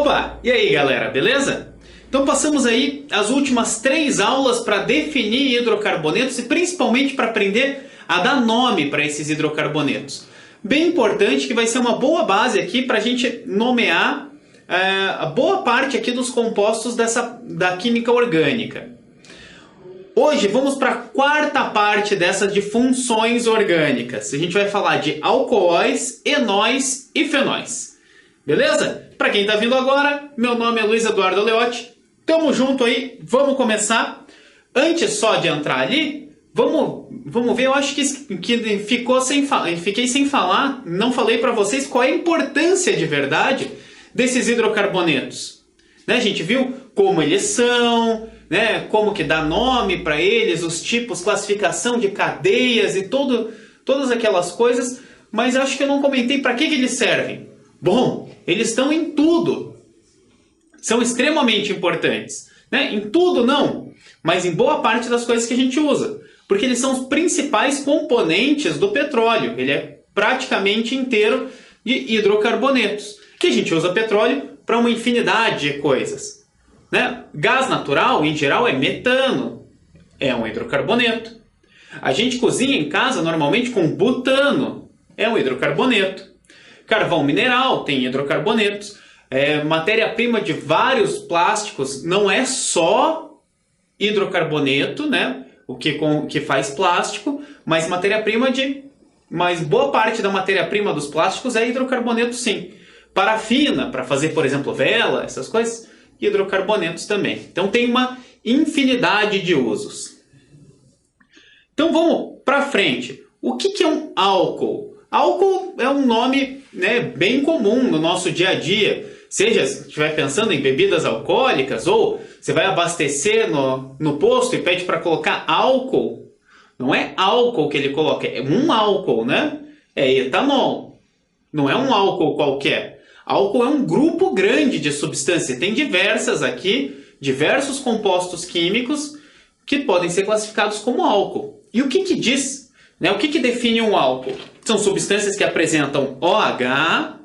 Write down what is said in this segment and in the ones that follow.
Opa! E aí, galera, beleza? Então passamos aí as últimas 3 aulas para definir hidrocarbonetos e principalmente para aprender a dar nome para esses hidrocarbonetos. Bem importante que vai ser uma boa base aqui para a gente nomear a boa parte aqui dos compostos da química orgânica. Hoje vamos para a quarta parte dessa de funções orgânicas. A gente vai falar de alcoóis, enóis e fenóis. Beleza? Para quem está vindo agora, meu nome é Luiz Eduardo Aleotti. Tamo junto aí, vamos começar. Antes só de entrar ali, vamos ver, eu acho que fiquei sem falar, não falei para vocês qual é a importância de verdade desses hidrocarbonetos. Né? A gente viu como eles são, né? Como que dá nome para eles, os tipos, classificação de cadeias e todas aquelas coisas, mas acho que eu não comentei para que eles servem. Bom, eles estão em tudo. São extremamente importantes. Né? Em tudo não, mas em boa parte das coisas que a gente usa. Porque eles são os principais componentes do petróleo. Ele é praticamente inteiro de hidrocarbonetos. Que a gente usa petróleo para uma infinidade de coisas. Né? Gás natural, em geral, é metano. É um hidrocarboneto. A gente cozinha em casa normalmente com butano. É um hidrocarboneto. Carvão mineral tem hidrocarbonetos. Matéria-prima de vários plásticos não é só hidrocarboneto, né? O que faz plástico, mas mas boa parte da matéria-prima dos plásticos é hidrocarboneto, sim. Parafina, para fazer, por exemplo, vela, essas coisas, hidrocarbonetos também. Então tem uma infinidade de usos. Então vamos para frente. O que é um álcool? Álcool é um nome, né, bem comum no nosso dia a dia. Seja se estiver pensando em bebidas alcoólicas ou você vai abastecer no posto e pede para colocar álcool. Não é álcool que ele coloca, é um álcool, né? É etanol. Não é um álcool qualquer. Álcool é um grupo grande de substâncias. Tem diversos compostos químicos que podem ser classificados como álcool. E o que diz? Né? O que define um álcool? São substâncias que apresentam OH,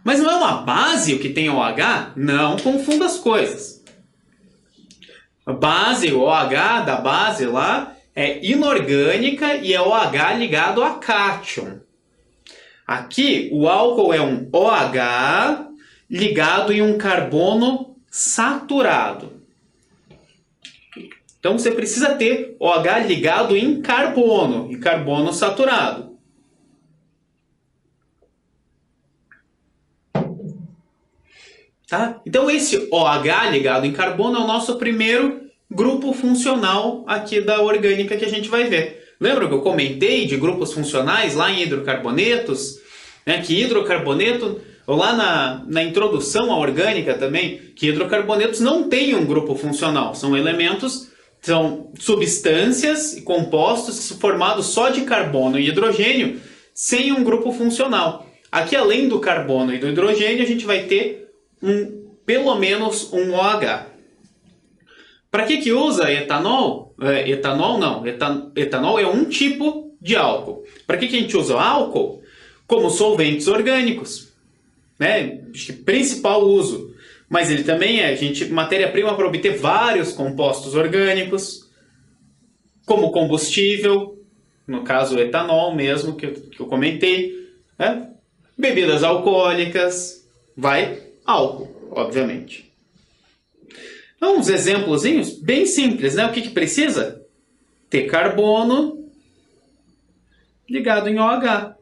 mas não é uma base o que tem OH? Não confunda as coisas. A base, o OH da base lá, é inorgânica e é OH ligado a cátion. Aqui, o álcool é um OH ligado em um carbono saturado. Então você precisa ter OH ligado em carbono, e carbono saturado. Tá? Então esse OH ligado em carbono é o nosso primeiro grupo funcional aqui da orgânica que a gente vai ver. Lembra que eu comentei de grupos funcionais lá em hidrocarbonetos? Né? Que hidrocarboneto, ou lá na introdução à orgânica também, que hidrocarbonetos não têm um grupo funcional. São elementos, são substâncias e compostos formados só de carbono e hidrogênio, sem um grupo funcional. Aqui, além do carbono e do hidrogênio, a gente vai ter pelo menos um OH. Para que usa etanol? Etanol é um tipo de álcool. Para que a gente usa álcool? Como solventes orgânicos. Né? Principal uso. Mas ele também é matéria-prima para obter vários compostos orgânicos. Como combustível, no caso o etanol mesmo, que eu comentei. Né? Bebidas alcoólicas, álcool, obviamente. Então, uns exemplozinhos bem simples, né? O que precisa? Ter carbono ligado em OH.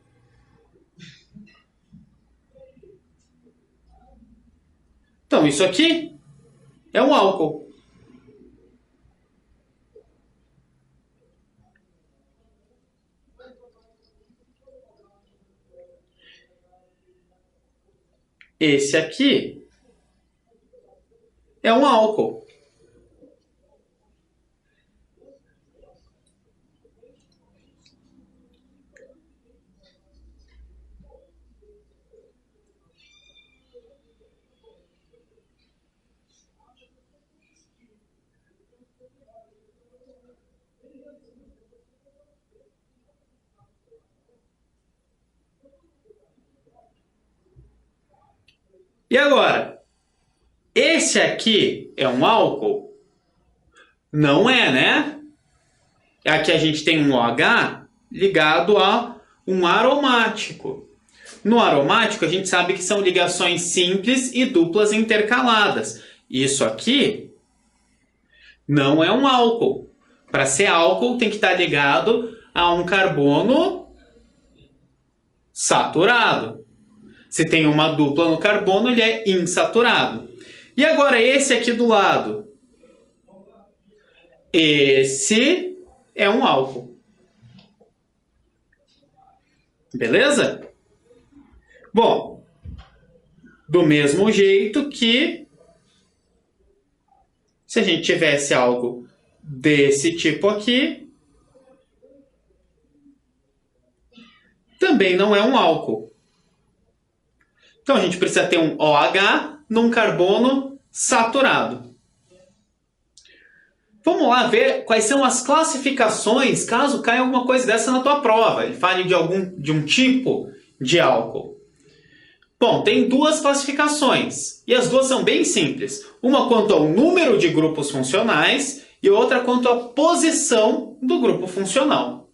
Então, isso aqui é um álcool. Esse aqui é um álcool. E agora? esse aqui é um álcool? Não é, né? Aqui a gente tem um OH ligado a um aromático. No aromático, a gente sabe que são ligações simples e duplas intercaladas. Isso aqui não é um álcool. Para ser álcool, tem que estar ligado a um carbono saturado. Se tem uma dupla no carbono, ele é insaturado. E agora esse aqui do lado. Esse é um álcool. Beleza? Bom, do mesmo jeito que se a gente tivesse algo desse tipo aqui, também não é um álcool. Então a gente precisa ter um OH num carbono saturado. Vamos lá ver quais são as classificações, caso caia alguma coisa dessa na tua prova. Ele fale de um tipo de álcool. Bom, tem duas classificações, e as duas são bem simples. Uma quanto ao número de grupos funcionais e outra quanto à posição do grupo funcional.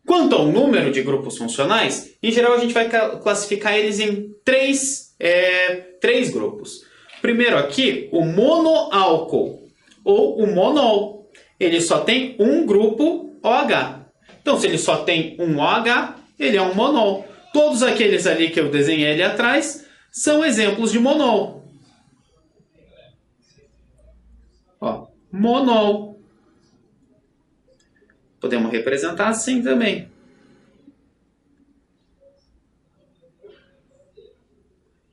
Quanto ao número de grupos funcionais, em geral a gente vai classificar eles em três grupos. Primeiro aqui, o monoálcool, ou o monol. Ele só tem um grupo OH. Então, se ele só tem um OH, ele é um monol. Todos aqueles ali que eu desenhei ali atrás são exemplos de monol. Ó, monol. Podemos representar assim também.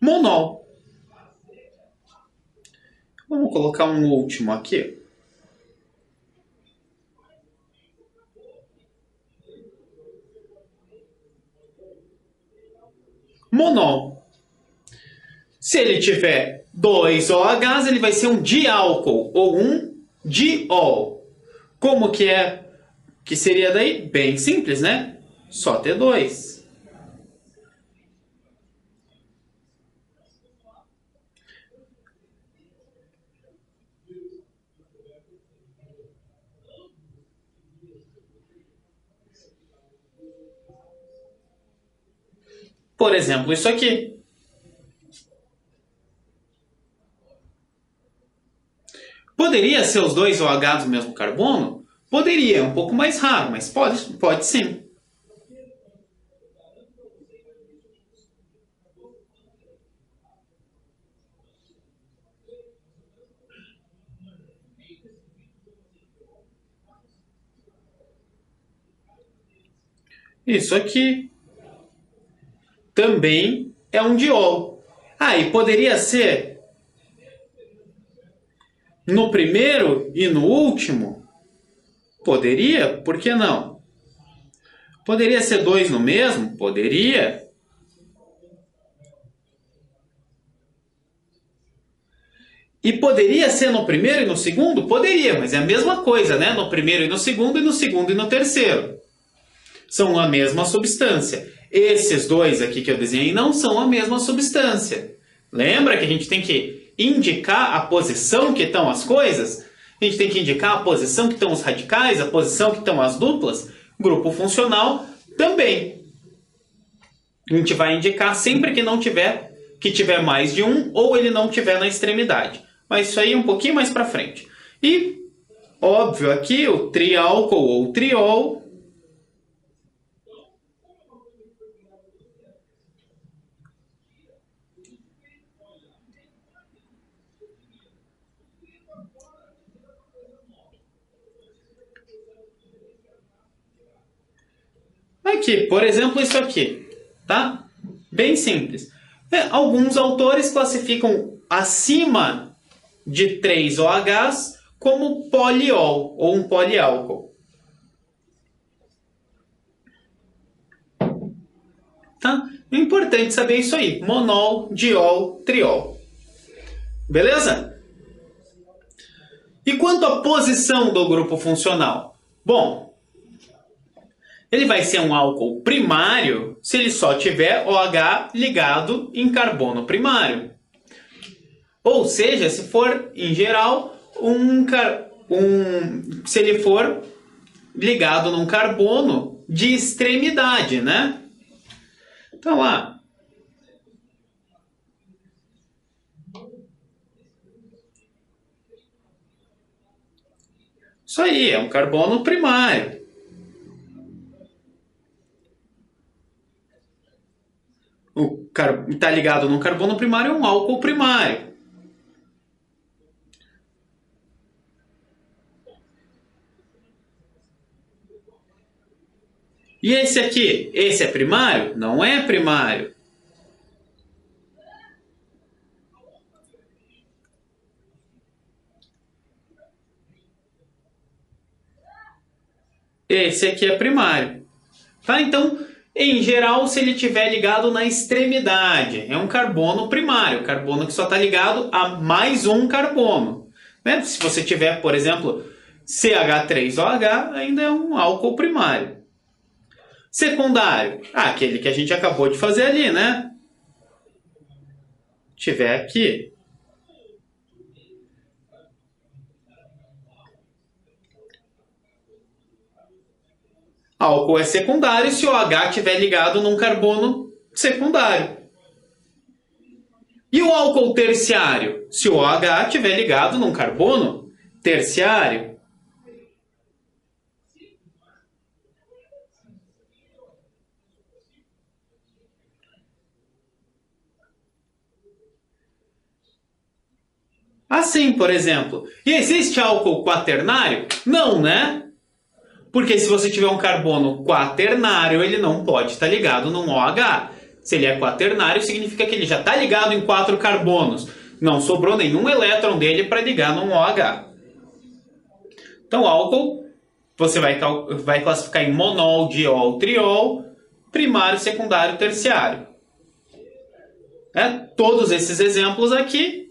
Monol. Vamos colocar um último aqui. Monol. Se ele tiver dois OHs, ele vai ser um diálcool ou um diol. Como que seria daí? Bem simples, né? Só ter dois. Por exemplo, isso aqui. Poderia ser os dois OH do mesmo carbono? Poderia, é um pouco mais raro, mas pode sim. Isso aqui também é um diol. Ah, e poderia ser no primeiro e no último? Poderia, por que não? Poderia ser dois no mesmo? Poderia. E poderia ser no primeiro e no segundo? Poderia, mas é a mesma coisa, né? No primeiro e no segundo e no terceiro. São a mesma substância. Esses dois aqui que eu desenhei não são a mesma substância. Lembra que a gente tem que indicar a posição que estão as coisas? A gente tem que indicar a posição que estão os radicais, a posição que estão as duplas. Grupo funcional também. A gente vai indicar sempre que tiver mais de um ou ele não tiver na extremidade. Mas isso aí é um pouquinho mais para frente. E, óbvio, aqui o triálcool ou triol. Aqui, por exemplo, isso aqui, tá? Bem simples. Alguns autores classificam acima de 3 OHs como poliol ou um poliálcool. Tá? É importante saber isso aí. Monol, diol, triol. Beleza? E quanto à posição do grupo funcional? Bom, ele vai ser um álcool primário se ele só tiver OH ligado em carbono primário. Ou seja, se for, em geral, se ele for ligado num carbono de extremidade, né? Então, lá. Isso aí, é um carbono primário. Está ligado num carbono primário, é um álcool primário. E esse aqui? Esse é primário? Não é primário. Esse aqui é primário. Tá? Então, em geral, se ele estiver ligado na extremidade, é um carbono primário, carbono que só está ligado a mais um carbono. Né? Se você tiver, por exemplo, CH3OH, ainda é um álcool primário. Secundário, aquele que a gente acabou de fazer ali, né? Tiver aqui. Álcool é secundário se o H estiver ligado num carbono secundário. E o álcool terciário? Se o OH estiver ligado num carbono terciário. Assim, por exemplo. E existe álcool quaternário? Não, né? Porque se você tiver um carbono quaternário, ele não pode estar ligado num OH. Se ele é quaternário, significa que ele já está ligado em 4 carbonos. Não sobrou nenhum elétron dele para ligar num OH. Então, álcool, você vai classificar em monol, diol, triol, primário, secundário, terciário. Todos esses exemplos aqui,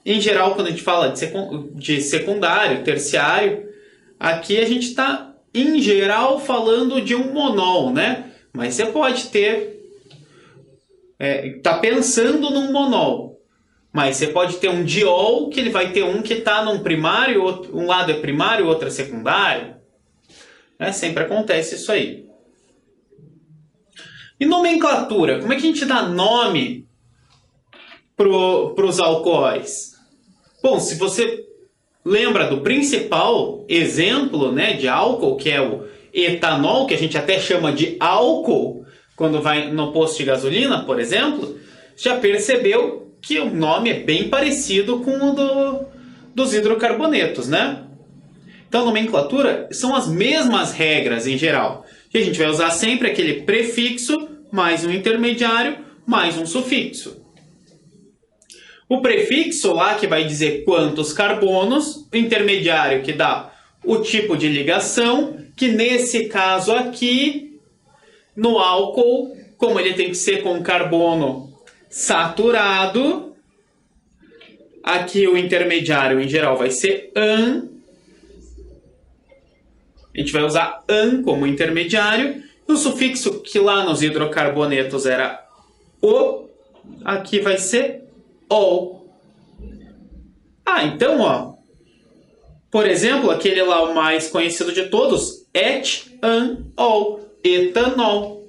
em geral, quando a gente fala de secundário, terciário, aqui a gente está, em geral, falando de um monol, né? Mas você pode ter... tá pensando num monol. Mas você pode ter um diol, que ele vai ter um que está num primário, um lado é primário, outro é secundário. Sempre acontece isso aí. E nomenclatura? Como é que a gente dá nome para os alcoóis? Bom, se você lembra do principal exemplo, né, de álcool, que é o etanol, que a gente até chama de álcool, quando vai no posto de gasolina, por exemplo, já percebeu que o nome é bem parecido com o dos hidrocarbonetos, né? Então, nomenclatura são as mesmas regras em geral. E a gente vai usar sempre aquele prefixo, mais um intermediário, mais um sufixo. O prefixo lá que vai dizer quantos carbonos, o intermediário que dá o tipo de ligação, que nesse caso aqui, no álcool, como ele tem que ser com carbono saturado, aqui o intermediário em geral vai ser AN. A gente vai usar AN como intermediário. O sufixo que lá nos hidrocarbonetos era O, aqui vai ser OL. Então, ó, por exemplo, aquele lá o mais conhecido de todos, etanol, etanol.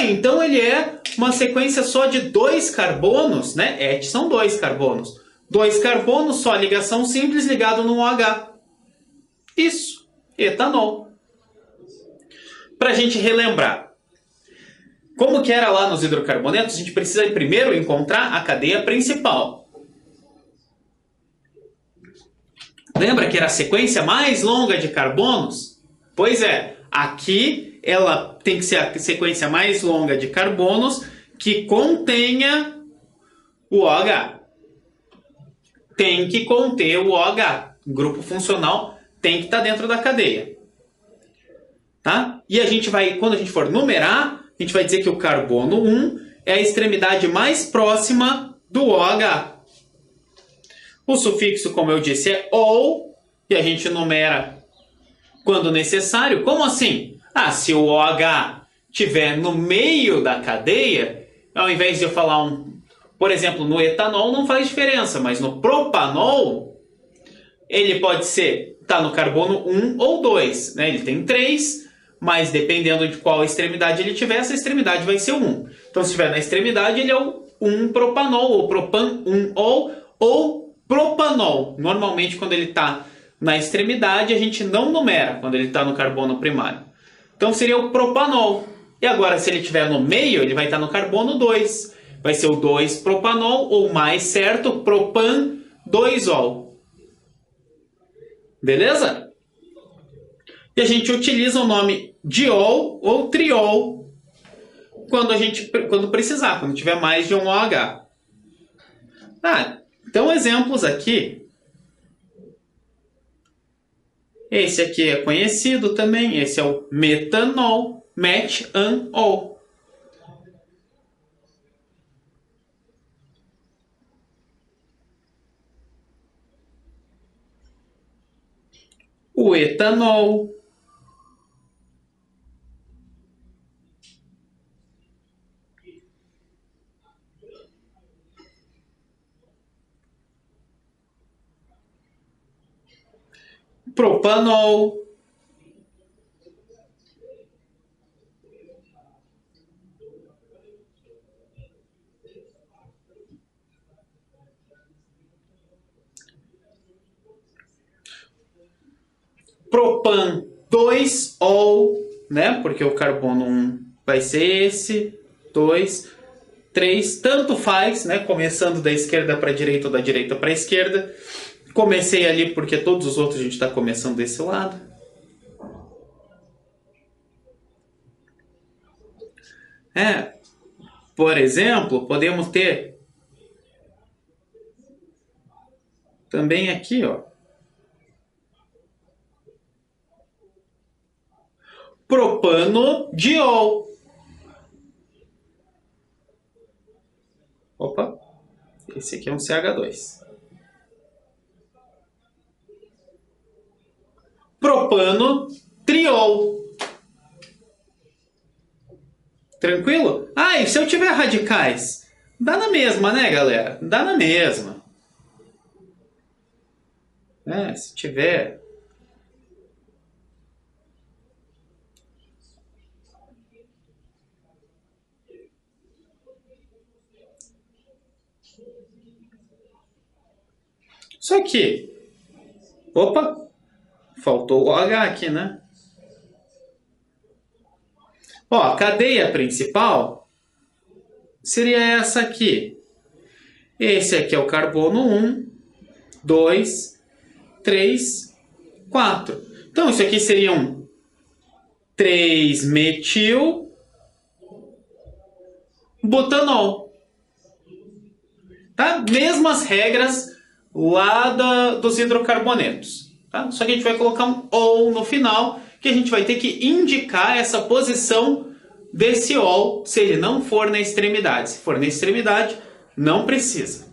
Então ele é uma sequência só de 2 carbonos, né? Et são 2 carbonos. 2 carbonos, só ligação simples ligado no OH. Isso, etanol. Para a gente relembrar. Como que era lá nos hidrocarbonetos, a gente precisa primeiro encontrar a cadeia principal. Lembra que era a sequência mais longa de carbonos? Pois é, aqui ela tem que ser a sequência mais longa de carbonos que contenha o OH. Tem que conter o OH. O grupo funcional tem que estar dentro da cadeia. Tá? E a gente vai, quando a gente for numerar, a gente vai dizer que o carbono 1 é a extremidade mais próxima do OH. O sufixo, como eu disse, é OL, e a gente numera quando necessário. Como assim? Se o OH estiver no meio da cadeia, ao invés de eu falar Por exemplo, no etanol não faz diferença, mas no propanol, ele pode ser, tá no carbono 1 ou 2, né? Ele tem 3, mas dependendo de qual extremidade ele tiver, essa extremidade vai ser 1. Então, se estiver na extremidade, ele é o 1-propanol, ou propan-1-ol, ou propanol. Normalmente, quando ele está na extremidade, a gente não numera quando ele está no carbono primário. Então, seria o propanol. E agora, se ele estiver no meio, ele vai estar no carbono 2. Vai ser o 2-propanol, ou mais certo, propan-2-ol. Beleza? E a gente utiliza o nome diol ou triol quando precisar, quando tiver mais de um OH. Então exemplos aqui. Esse aqui é conhecido também, esse é o metanol, met-an-ol. O etanol. Propanol. Propan-2-ol, né? Porque o carbono 1 vai ser esse, 2, 3, tanto faz, né? Começando da esquerda para a direita ou da direita para a esquerda. Comecei ali porque todos os outros a gente está começando desse lado. Por exemplo, podemos ter também aqui, ó, propanodiol. Opa, esse aqui é um CH2. Propanotriol. Tranquilo? E se eu tiver radicais? Dá na mesma, né, galera? Dá na mesma. Se tiver... Só que... Opa! Faltou o OH aqui, né? Ó, a cadeia principal seria essa aqui. Esse aqui é o carbono 1, 2, 3, 4. Então, isso aqui seria um 3-metil butanol. Tá? Mesmas regras lá dos hidrocarbonetos. Tá? Só que a gente vai colocar um ol no final, que a gente vai ter que indicar essa posição desse ol se ele não for na extremidade. Se for na extremidade, não precisa.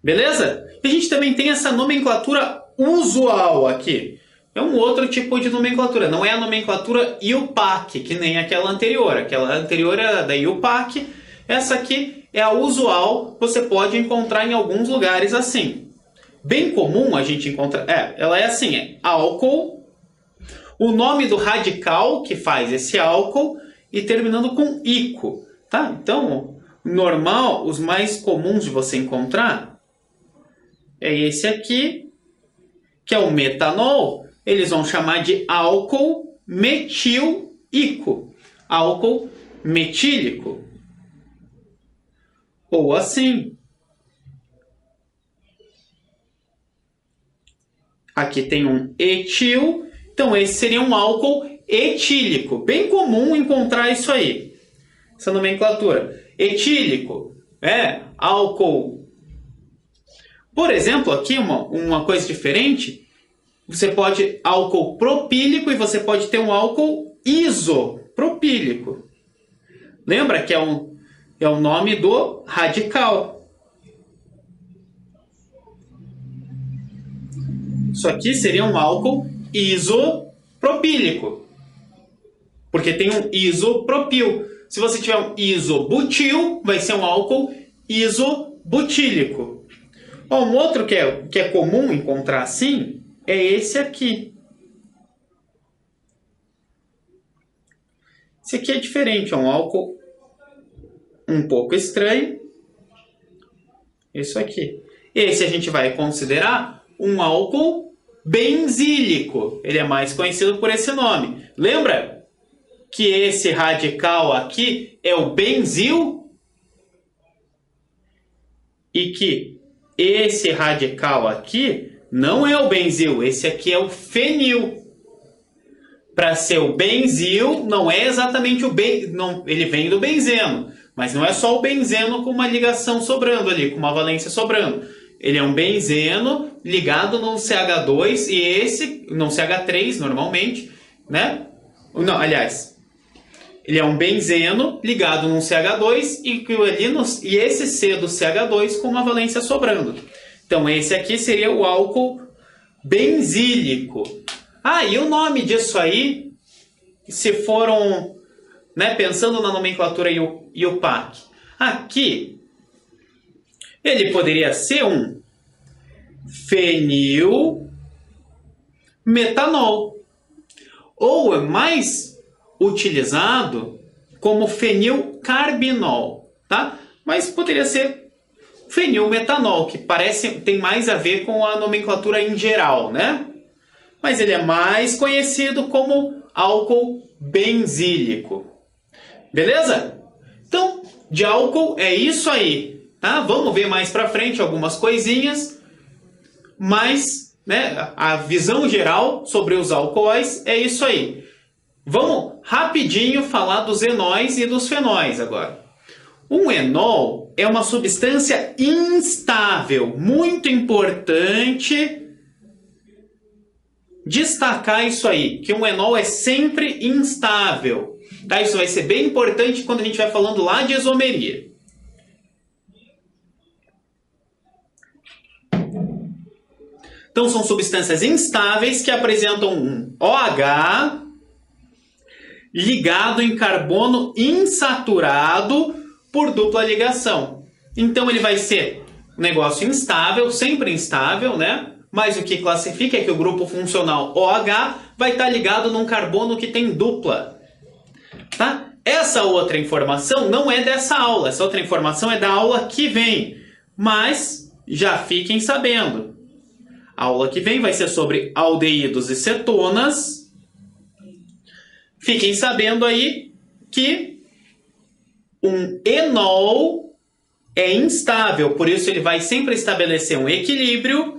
Beleza? E a gente também tem essa nomenclatura usual aqui. É um outro tipo de nomenclatura. Não é a nomenclatura IUPAC, que nem aquela anterior. Aquela anterior era da IUPAC. Essa aqui é a usual. Você pode encontrar em alguns lugares assim. Bem comum a gente encontrar... ela é assim, é álcool, o nome do radical que faz esse álcool e terminando com ico. Tá? Então, normal, os mais comuns de você encontrar é esse aqui, que é o metanol. Eles vão chamar de álcool metil-ico, álcool metílico. Ou assim. Aqui tem um etil, então esse seria um álcool etílico. Bem comum encontrar isso aí, essa nomenclatura. Etílico, álcool. Por exemplo, aqui uma coisa diferente, você pode álcool propílico e você pode ter um álcool isopropílico. Lembra que é o nome do radical. Isso aqui seria um álcool isopropílico, porque tem um isopropil. Se você tiver um isobutil, vai ser um álcool isobutílico. Um outro que é comum encontrar assim é esse aqui. Esse aqui é diferente, é um álcool um pouco estranho. Isso aqui. Esse a gente vai considerar um álcool benzílico. Ele é mais conhecido por esse nome. Lembra que esse radical aqui é o benzil? E que esse radical aqui não é o benzil. Esse aqui é o fenil. Para ser o benzil, não é exatamente o ele vem do benzeno, mas não é só o benzeno com uma ligação sobrando ali, com uma valência sobrando. Ele é um benzeno ligado num CH2 e esse, num CH3 normalmente, né? Não, aliás, ele é um benzeno ligado num CH2 e esse C do CH2 com uma valência sobrando. Então esse aqui seria o álcool benzílico. E o nome disso aí, se foram, né, pensando na nomenclatura IUPAC, aqui, ele poderia ser um fenilmetanol. Ou é mais utilizado como fenilcarbinol, tá? Mas poderia ser fenilmetanol, que tem mais a ver com a nomenclatura em geral, né? Mas ele é mais conhecido como álcool benzílico. Beleza? Então, de álcool é isso aí, tá? Vamos ver mais pra frente algumas coisinhas, mas, né, a visão geral sobre os alcoóis é isso aí. Vamos rapidinho falar dos enóis e dos fenóis agora. Um enol é uma substância instável, muito importante destacar isso aí, que um enol é sempre instável. Tá? Isso vai ser bem importante quando a gente vai falando lá de isomeria. Então são substâncias instáveis que apresentam um OH ligado em carbono insaturado por dupla ligação. Então ele vai ser um negócio instável, sempre instável, né? Mas o que classifica é que o grupo funcional OH vai estar ligado num carbono que tem dupla. Tá? Essa outra informação não é dessa aula. Essa outra informação é da aula que vem. Mas já fiquem sabendo. A aula que vem vai ser sobre aldeídos e cetonas. Fiquem sabendo aí que um enol é instável. Por isso ele vai sempre estabelecer um equilíbrio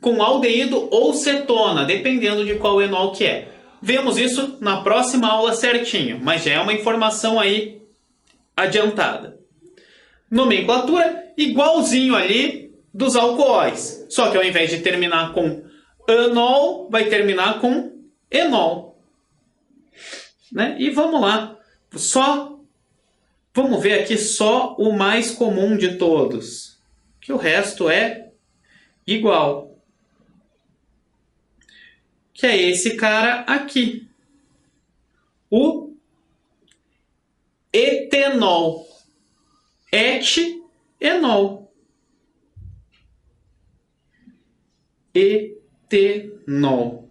com aldeído ou cetona, dependendo de qual enol que é. Vemos isso na próxima aula certinho, mas já é uma informação aí adiantada. Nomenclatura igualzinho ali dos alcoóis, só que ao invés de terminar com anol, vai terminar com enol. Né? E vamos lá, vamos ver aqui só o mais comum de todos, que o resto é igual. Que é esse cara aqui. O etenol. Etenol. Etenol.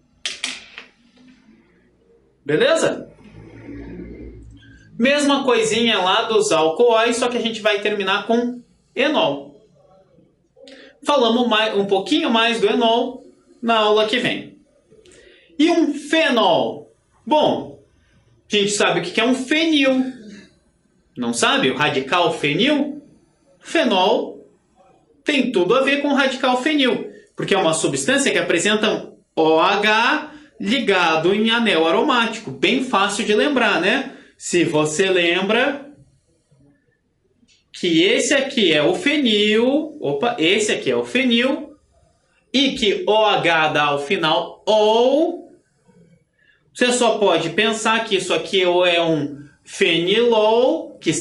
Beleza? Mesma coisinha lá dos alcoóis, só que a gente vai terminar com enol. Falamos um pouquinho mais do enol na aula que vem. E um fenol? Bom, a gente sabe o que é um fenil. Não sabe? O radical fenil? Fenol tem tudo a ver com o radical fenil, porque é uma substância que apresenta um OH ligado em anel aromático. Bem fácil de lembrar, né? Se você lembra que esse aqui é o fenil, esse aqui é o fenil, e que OH dá ao final OL, você só pode pensar que isso aqui ou é um fenilol, que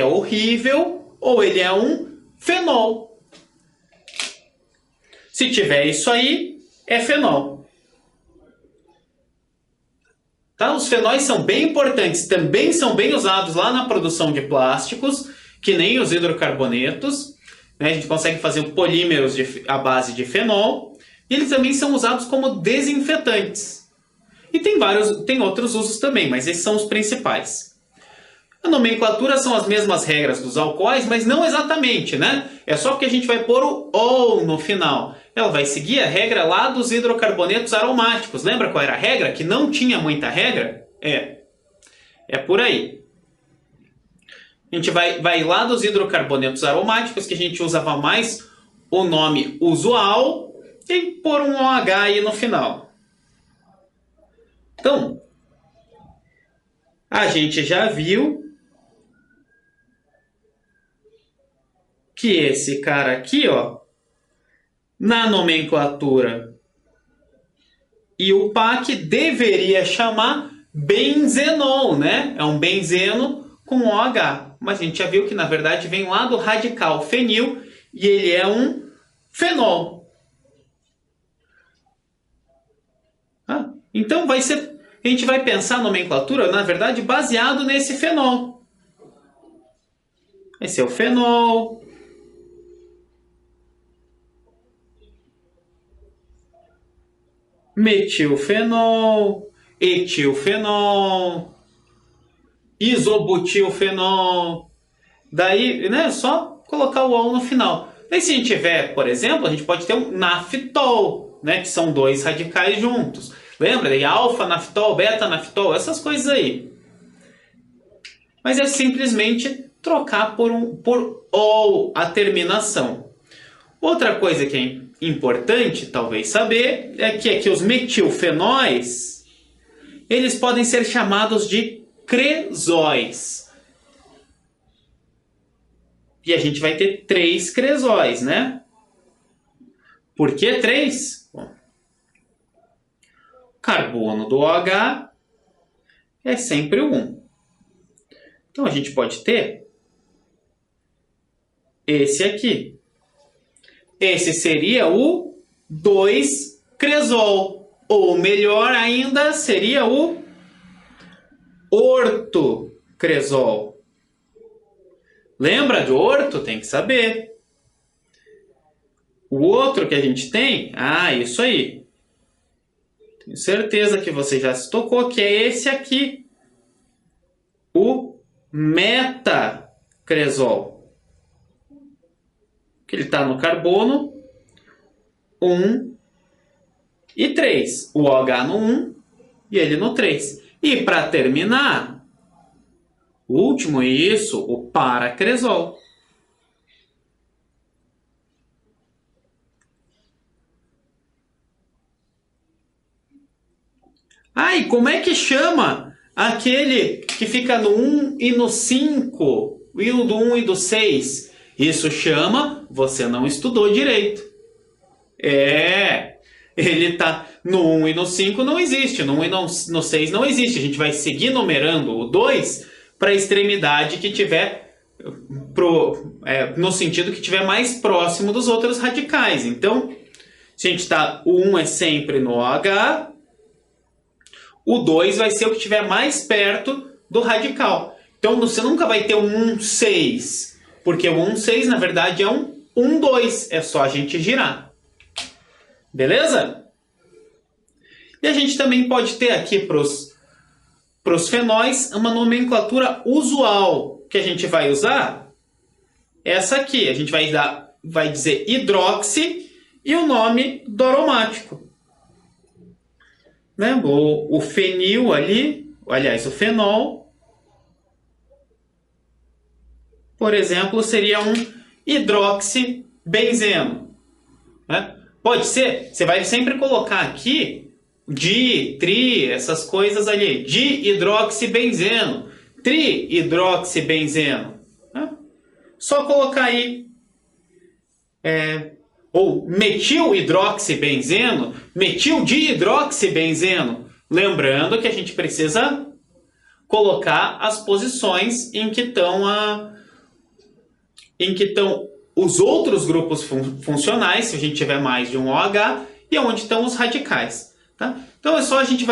é horrível, ou ele é um fenol. Se tiver isso aí, é fenol. Tá? Os fenóis são bem importantes, também são bem usados lá na produção de plásticos, que nem os hidrocarbonetos. Né? A gente consegue fazer polímeros à base de fenol. E eles também são usados como desinfetantes. E tem outros usos também, mas esses são os principais. A nomenclatura são as mesmas regras dos alcoóis, mas não exatamente, né? É só porque a gente vai pôr o "ou" no final. Ela vai seguir a regra lá dos hidrocarbonetos aromáticos. Lembra qual era a regra? Que não tinha muita regra? É por aí. A gente vai lá dos hidrocarbonetos aromáticos, que a gente usava mais o nome usual, e pôr um OH aí no final. Então, a gente já viu que esse cara aqui, ó, na nomenclatura e o PAC deveria chamar benzenol, né? É um benzeno com OH. Mas a gente já viu que, na verdade, vem lá do radical fenil e ele é um fenol. Então, a gente vai pensar a nomenclatura, na verdade, baseado nesse fenol. Esse é o fenol. Metilfenol, etilfenol, isobutilfenol. Daí, né, só colocar o "ol" no final. Daí, se a gente tiver, por exemplo, a gente pode ter um naftol, né, que são dois radicais juntos. Lembra? Daí, alfa-naftol, beta-naftol, essas coisas aí. Mas é simplesmente trocar por "ol" a terminação. Outra coisa que é importante, talvez, saber é que aqui os metilfenóis, eles podem ser chamados de cresóis. E a gente vai ter 3 cresóis, né? Por que 3? Bom, o carbono do OH é sempre o 1. Então a gente pode ter esse aqui. Esse seria o 2-cresol. Ou melhor ainda, seria o ortocresol. Lembra de orto? Tem que saber. O outro que a gente tem, isso aí. Tenho certeza que você já se tocou, que é esse aqui. O metacresol. Que ele está no carbono 1 e 3. O OH no 1 e ele no 3. E para terminar, o último, isso, o paracresol. E como é que chama aquele que fica no 1 e no 5? E o do 1 e do 6? Isso chama, você não estudou direito. Ele tá no 1 e no 5 não existe, no 1 e no 6 não existe. A gente vai seguir numerando o 2 para a extremidade que tiver, no sentido que tiver mais próximo dos outros radicais. Então, se a gente o 1 é sempre no OH, o 2 vai ser o que estiver mais perto do radical. Então, você nunca vai ter um 1,6. Porque o 1,6, na verdade, é um 1,2. É só a gente girar. Beleza? E a gente também pode ter aqui para os fenóis uma nomenclatura usual que a gente vai usar. Essa aqui. A gente vai dizer hidroxi e o nome do aromático. Né? O fenil ali, aliás, o fenol, por exemplo, seria um hidroxibenzeno. Né? Pode ser, você vai sempre colocar aqui di, tri, essas coisas ali. Dihidroxibenzeno, trihidroxibenzeno. Né? Só colocar aí, ou metilhidroxibenzeno, metildihidroxibenzeno. Lembrando que a gente precisa colocar as posições em que estão os outros grupos funcionais, se a gente tiver mais de um OH, e onde estão os radicais. Tá? Então é só a gente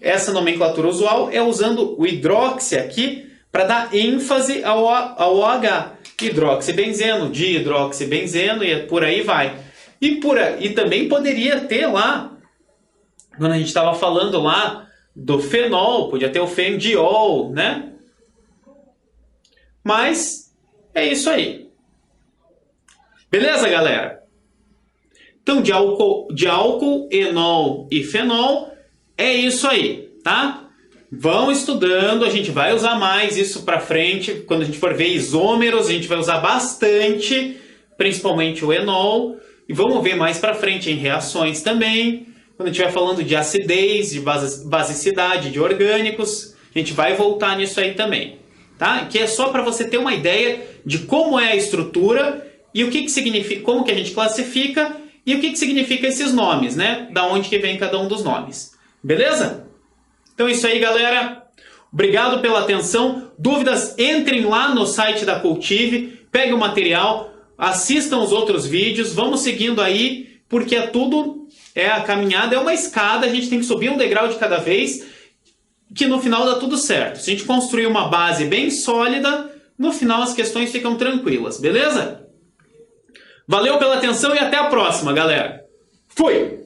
essa nomenclatura usual é usando o hidroxi aqui para dar ênfase ao OH. Hidroxibenzeno, dihidroxibenzeno e por aí vai. E também poderia ter lá, quando a gente estava falando lá do fenol, podia ter o fendiol, né? Mas é isso aí. Beleza, galera? Então, de álcool, enol e fenol, é isso aí, tá? Vão estudando, a gente vai usar mais isso pra frente. Quando a gente for ver isômeros, a gente vai usar bastante, principalmente o enol. E vamos ver mais pra frente em reações também. Quando a gente estiver falando de acidez, de basicidade, de orgânicos, a gente vai voltar nisso aí também, tá? Que é só para você ter uma ideia de como é a estrutura e o que significa, como que a gente classifica e o que significa esses nomes, né? Da onde que vem cada um dos nomes. Beleza? Então é isso aí, galera. Obrigado pela atenção. Dúvidas, entrem lá no site da Cultive, peguem o material, assistam os outros vídeos, vamos seguindo aí, porque a caminhada é uma escada, a gente tem que subir um degrau de cada vez, que no final dá tudo certo. Se a gente construir uma base bem sólida, no final as questões ficam tranquilas, beleza? Valeu pela atenção e até a próxima, galera. Fui!